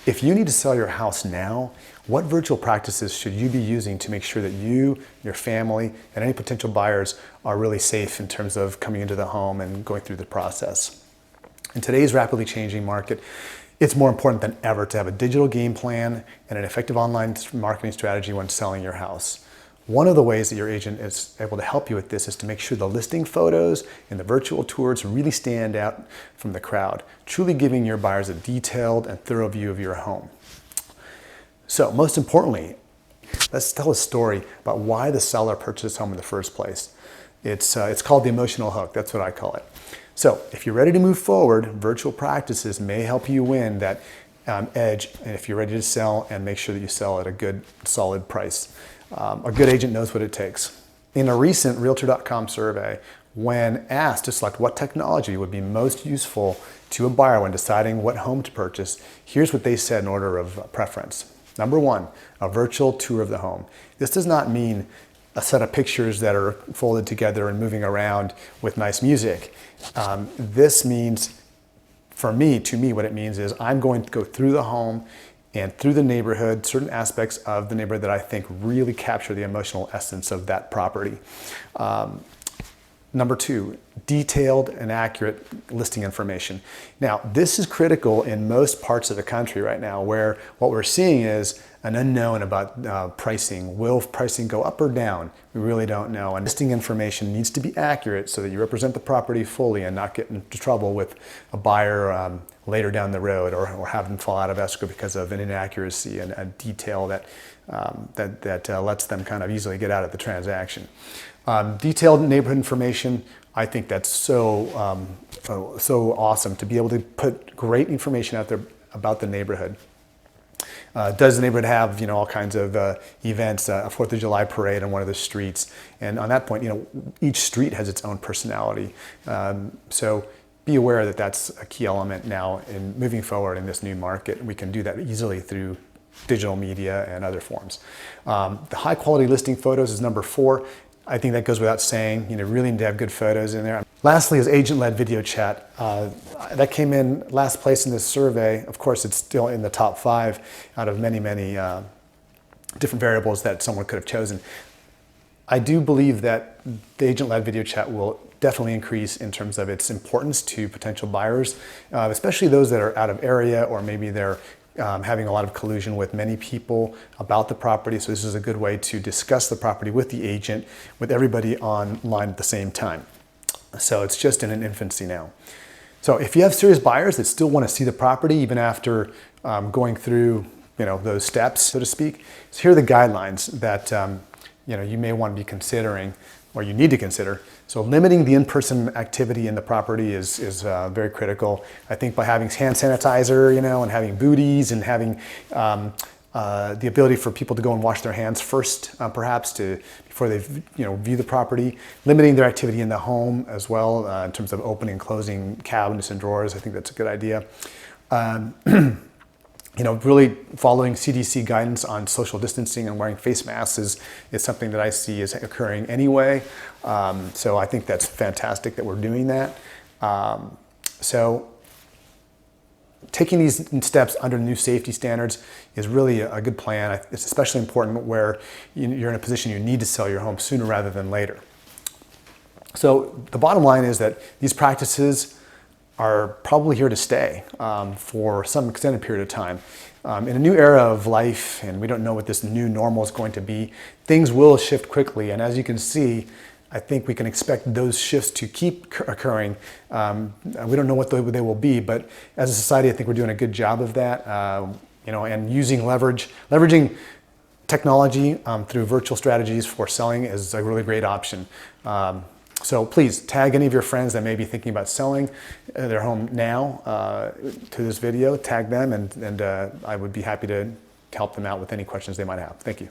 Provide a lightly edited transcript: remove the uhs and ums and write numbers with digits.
If you need to sell your house now, what virtual practices should you be using to make sure that you, your family, and any potential buyers are really safe in terms of coming into the home and going through the process? In today's rapidly changing market, it's more important than ever to have a digital game plan and an effective online marketing strategy when selling your house. One of the ways that your agent is able to help you with this is to make sure the listing photos and the virtual tours really stand out from the crowd, truly giving your buyers a detailed and thorough view of your home. So most importantly, let's tell a story about why the seller purchased this home in the first place. It's called the emotional hook. That's what I call it. So if you're ready to move forward, virtual practices may help you win that edge if you're ready to sell and make sure that you sell at a good, solid price. A good agent knows what it takes. In a recent Realtor.com survey, when asked to select what technology would be most useful to a buyer when deciding what home to purchase, here's what they said in order of preference. Number one, a virtual tour of the home. This does not mean a set of pictures that are folded together and moving around with nice music. This means, to me, what it means is I'm going to go through the home and through the neighborhood, certain aspects of the neighborhood that I think really capture the emotional essence of that property. Number two, detailed and accurate listing information. Now, this is critical in most parts of the country right now, where what we're seeing is an unknown about pricing. Will pricing go up or down? We really don't know. And listing information needs to be accurate so that you represent the property fully and not get into trouble with a buyer later down the road, or have them fall out of escrow because of an inaccuracy and a detail that lets them kind of easily get out of the transaction. Detailed neighborhood information, I think that's so awesome to be able to put great information out there about the neighborhood. Does the neighborhood have, all kinds of events, a 4th of July parade on one of the streets? And on that point, each street has its own personality. So be aware that that's a key element now in moving forward in this new market. We can do that easily through digital media and other forms. The high quality listing photos is number 4. I think that goes without saying. You really need to have good photos in there. Lastly is agent-led video chat. That came in last place in this survey. Of course, it's still in the top 5 out of many, many different variables that someone could have chosen. I do believe that the agent-led video chat will definitely increase in terms of its importance to potential buyers, especially those that are out of area, or maybe they're having a lot of collusion with many people about the property. So this is a good way to discuss the property with the agent, with everybody online at the same time. So it's just in an infancy now. So if you have serious buyers that still want to see the property even after going through those steps, so to speak, so here are the guidelines that you may want to be considering, or you need to consider. So limiting the in-person activity in the property is very critical. I think by having hand sanitizer, and having booties, and having the ability for people to go and wash their hands first, perhaps before they view the property. Limiting their activity in the home as well, in terms of opening and closing cabinets and drawers. I think that's a good idea. Really following CDC guidance on social distancing and wearing face masks is something that I see is occurring anyway. So I think that's fantastic that we're doing that. So taking these steps under new safety standards is really a good plan. It's especially important where you're in a position you need to sell your home sooner rather than later. So the bottom line is that these practices are probably here to stay for some extended period of time. In a new era of life, and we don't know what this new normal is going to be, things will shift quickly. And as you can see, I think we can expect those shifts to keep occurring. We don't know what they will be, but as a society, I think we're doing a good job of that. And leveraging technology through virtual strategies for selling is a really great option. So please tag any of your friends that may be thinking about selling their home now to this video. Tag them, and I would be happy to help them out with any questions they might have. Thank you.